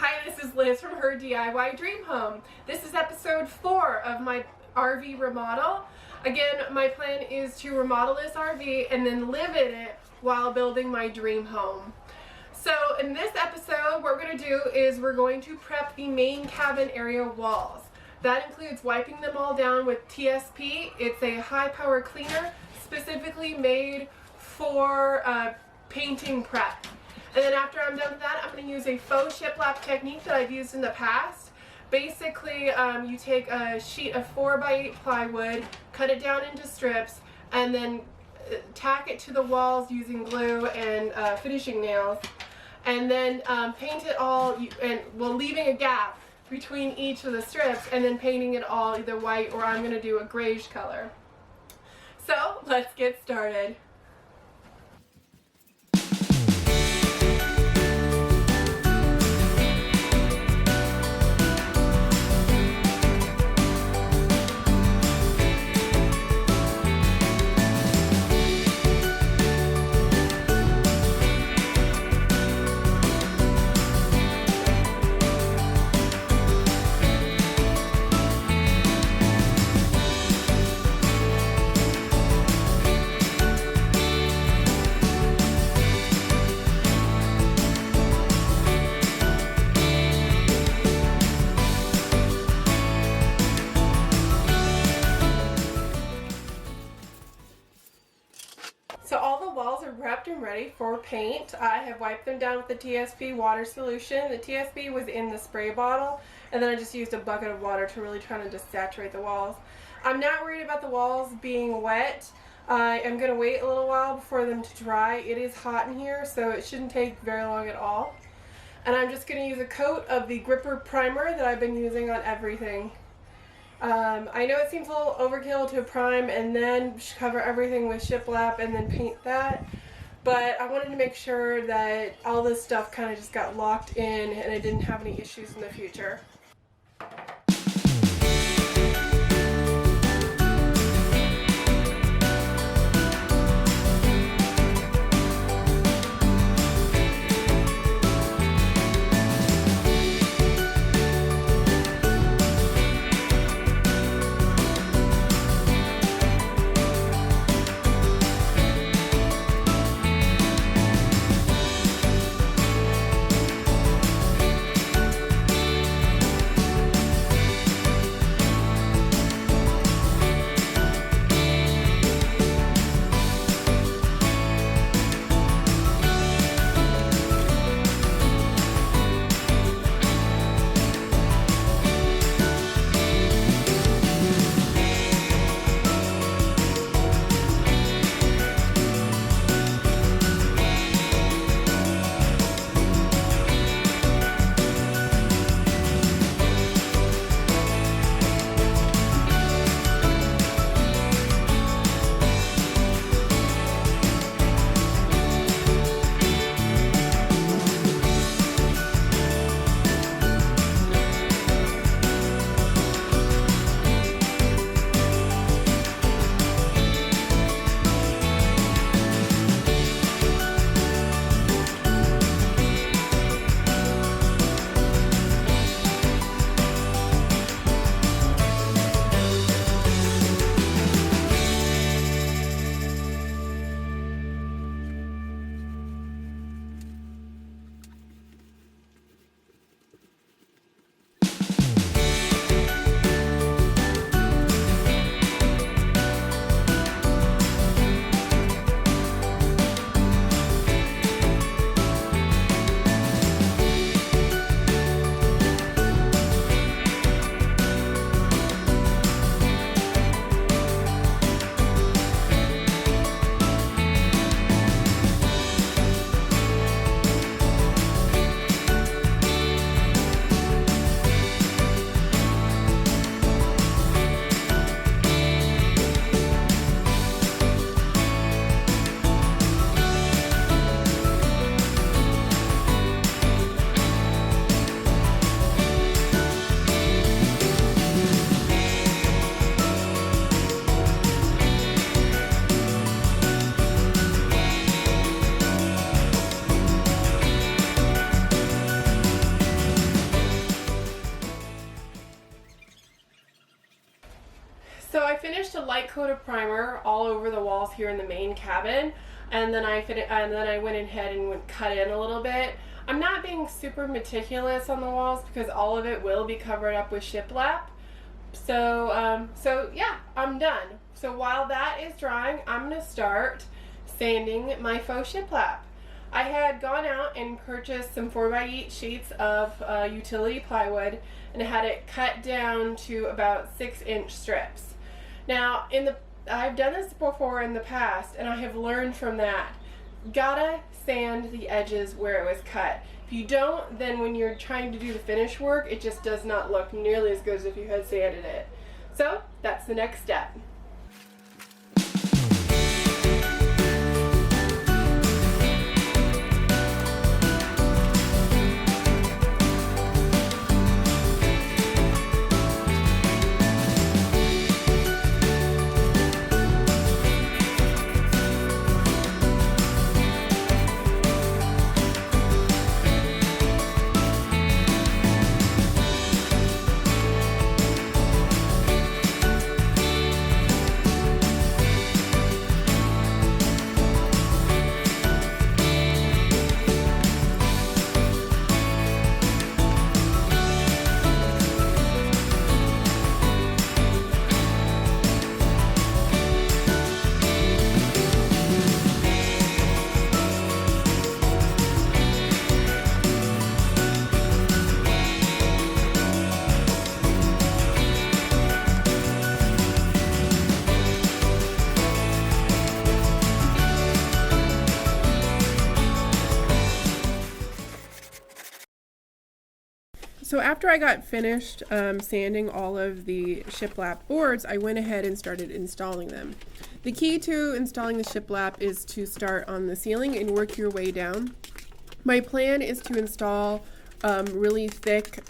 Hi, this is Liz from Her DIY Dream Home. This is episode 4 of my RV remodel. Again, my plan is to remodel this RV and then live in it while building my dream home. So in this episode, what we're going to do is we're going to prep the main cabin area walls. That includes wiping them all down with TSP. It's a high power cleaner specifically made for painting prep. And then after I'm done with that, I'm going to use a Faux Shiplap technique that I've used in the past. Basically, you take a sheet of 4x8 plywood, cut it down into strips, and then tack it to the walls using glue and finishing nails. And then paint it all, leaving a gap between each of the strips, and then painting it all either white or I'm going to do a grayish color. So let's get started. So all the walls are prepped and ready for paint. I have wiped them down with the TSP water solution. The TSP was in the spray bottle, and then I just used a bucket of water to really try to just saturate the walls. I'm not worried about the walls being wet. I am going to wait a little while before them to dry. It is hot in here, so it shouldn't take very long at all. And I'm just going to use a coat of the gripper primer that I've been using on everything. I know it seems a little overkill to prime and then cover everything with shiplap and then paint that, but I wanted to make sure that all this stuff kind of just got locked in and I didn't have any issues in the future. finished a light coat of primer all over the walls here in the main cabin, and then I went ahead and cut in a little bit. I'm not being super meticulous on the walls because all of it will be covered up with shiplap. So yeah, I'm done. So while that is drying, I'm gonna start sanding my faux shiplap. I had gone out and purchased some 4x8 sheets of utility plywood and had it cut down to about 6-inch strips. Now, I've done this before in the past, and I have learned from that. Gotta sand the edges where it was cut. If you don't, then when you're trying to do the finish work, it just does not look nearly as good as if you had sanded it. So that's the next step. So after I got finished sanding all of the shiplap boards, I went ahead and started installing them. The key to installing the shiplap is to start on the ceiling and work your way down. My plan is to install really thick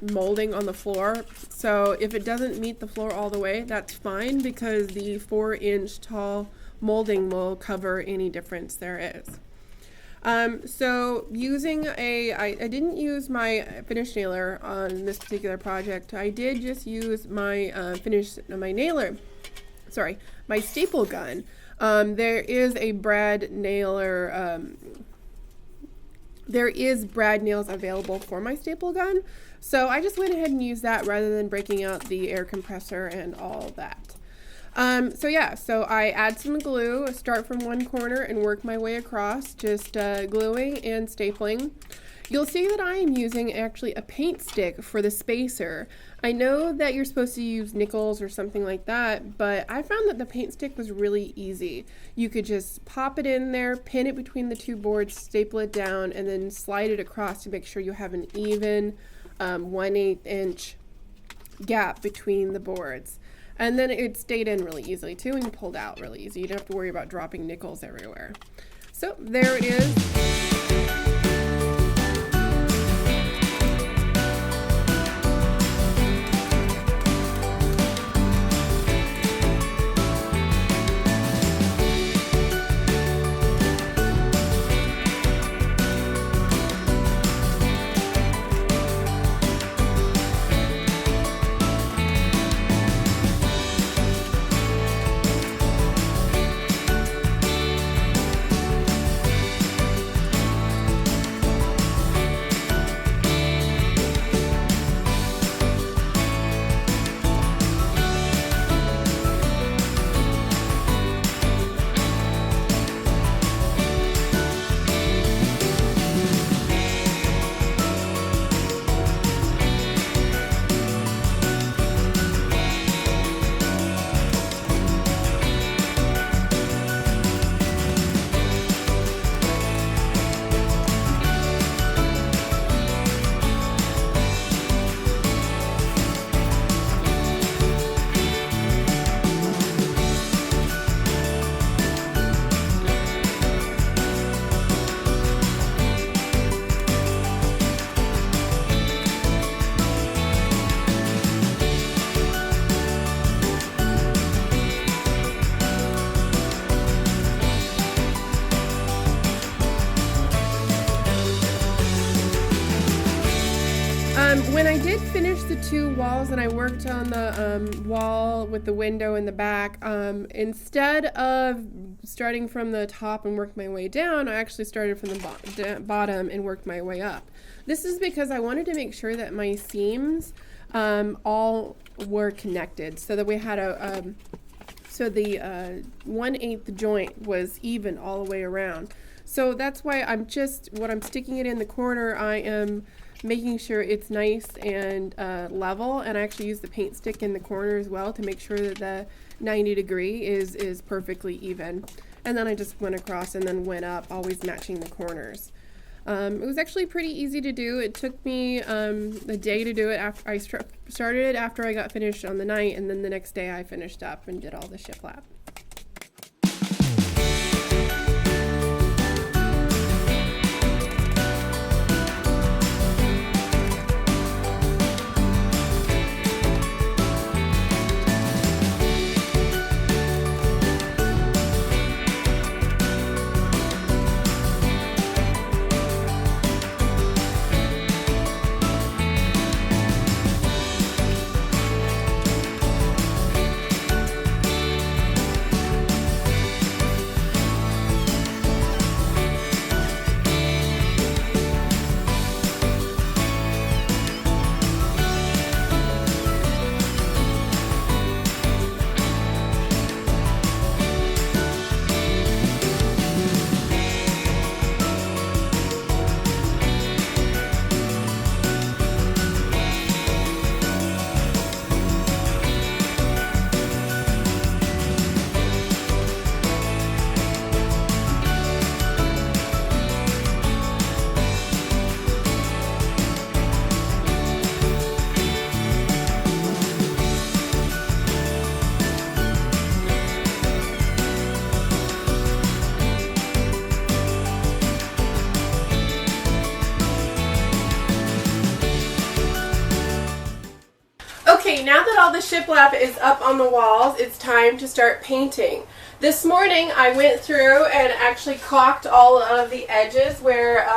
molding on the floor. So if it doesn't meet the floor all the way, that's fine, because the 4-inch tall molding will cover any difference there is. So using I didn't use my finish nailer on this particular project. I did just use my my staple gun. There is a brad nailer, there is brad nails available for my staple gun. So I just went ahead and used that rather than breaking out the air compressor and all that. So I add some glue, start from one corner and work my way across, just gluing and stapling. You'll see that I am using actually a paint stick for the spacer. I know that you're supposed to use nickels or something like that, but I found that the paint stick was really easy. You could just pop it in there, pin it between the two boards, staple it down, and then slide it across to make sure you have an even 1/8 inch gap between the boards. And then it stayed in really easily too, and pulled out really easy. You don't have to worry about dropping nickels everywhere. So there it is. When I did finish the 2 walls and I worked on the wall with the window in the back, instead of starting from the top and worked my way down, I actually started from the bottom and worked my way up. This is because I wanted to make sure that my seams all were connected, so that we had so the 1/8 joint was even all the way around. So that's why when I'm sticking it in the corner, I am making sure it's nice and level, and I actually use the paint stick in the corner as well to make sure that the 90° is perfectly even. And then I just went across and then went up, always matching the corners. It was actually pretty easy to do. It took me a day to do it. After I started it after I got finished on the night, and then the next day I finished up and did all the shiplap. Okay, now that all the shiplap is up on the walls, it's time to start painting. This morning I went through and actually caulked all of the edges where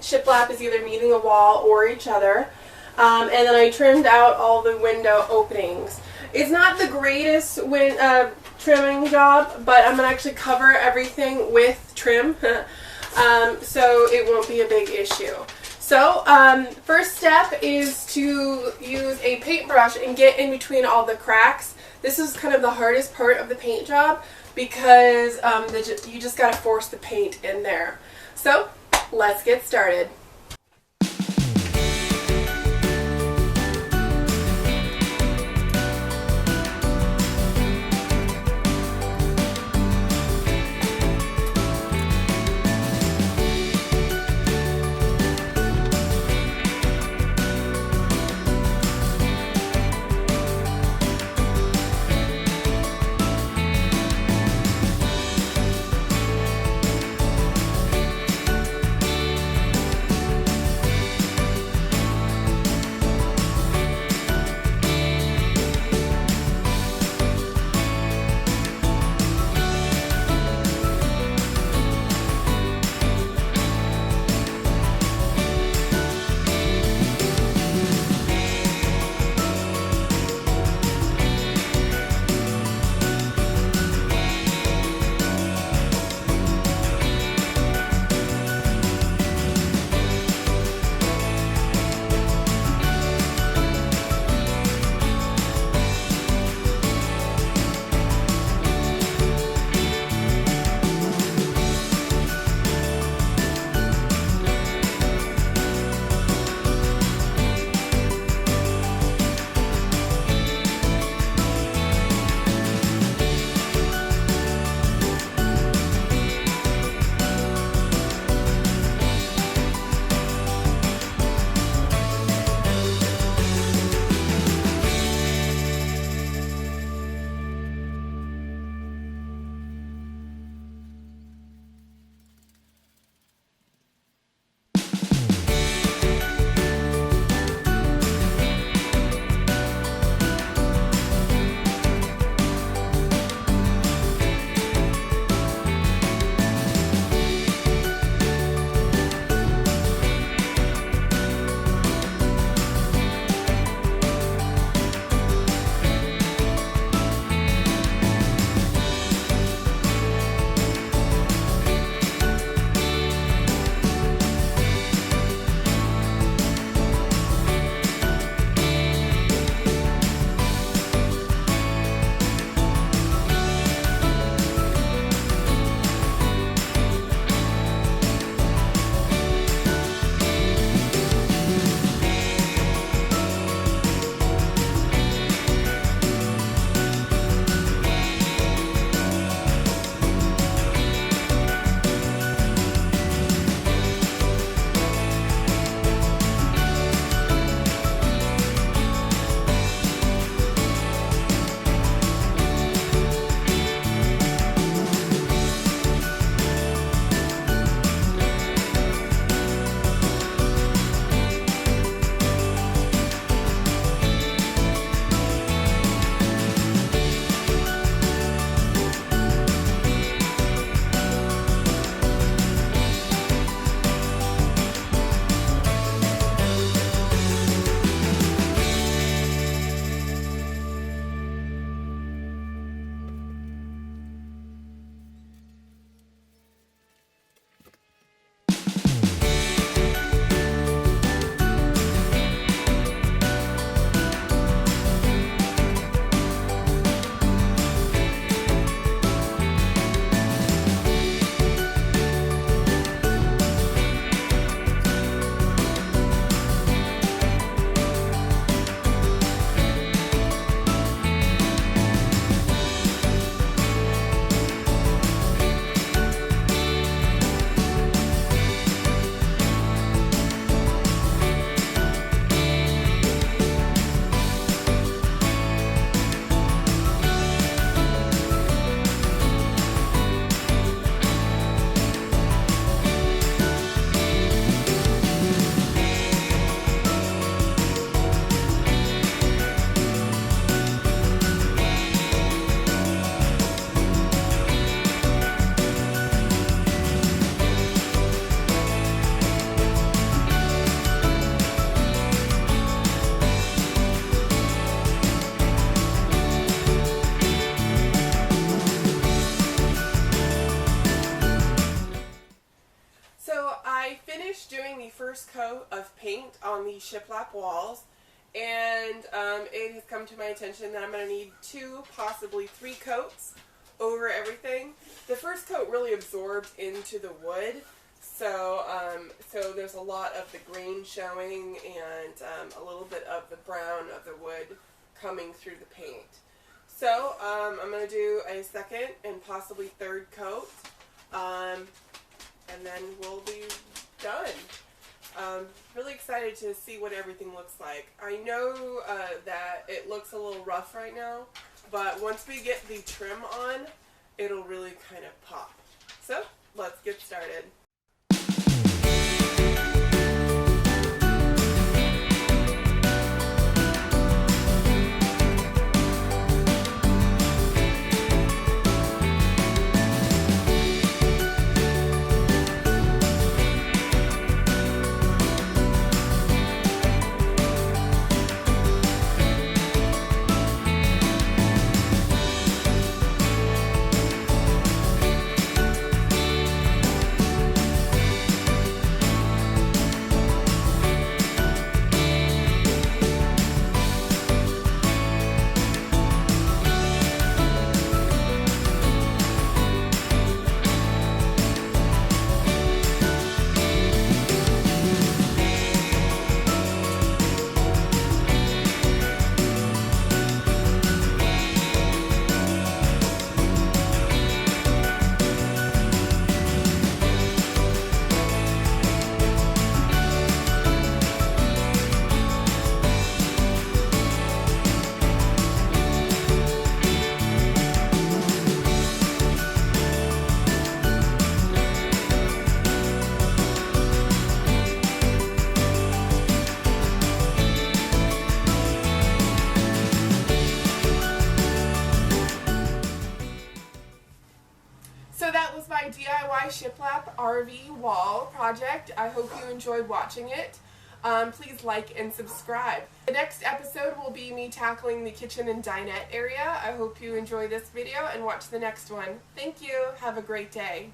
shiplap is either meeting a wall or each other. And then I trimmed out all the window openings. It's not the greatest trimming job, but I'm going to actually cover everything with trim, so it won't be a big issue. So, first step is to use a paintbrush and get in between all the cracks. This is kind of the hardest part of the paint job because you just got to force the paint in there. So, let's get started. of paint on the shiplap walls, and it has come to my attention that I'm going to need 2, possibly 3 coats over everything. The first coat really absorbs into the wood, so there's a lot of the green showing and a little bit of the brown of the wood coming through the paint. So I'm going to do a second and possibly third coat, and then we'll be done. Really excited to see what everything looks like. I know that it looks a little rough right now, but once we get the trim on, it'll really kind of pop. So let's get started. So that was my DIY shiplap RV wall project. I hope you enjoyed watching it. Please like and subscribe. The next episode will be me tackling the kitchen and dinette area. I hope you enjoy this video and watch the next one. Thank you. Have a great day.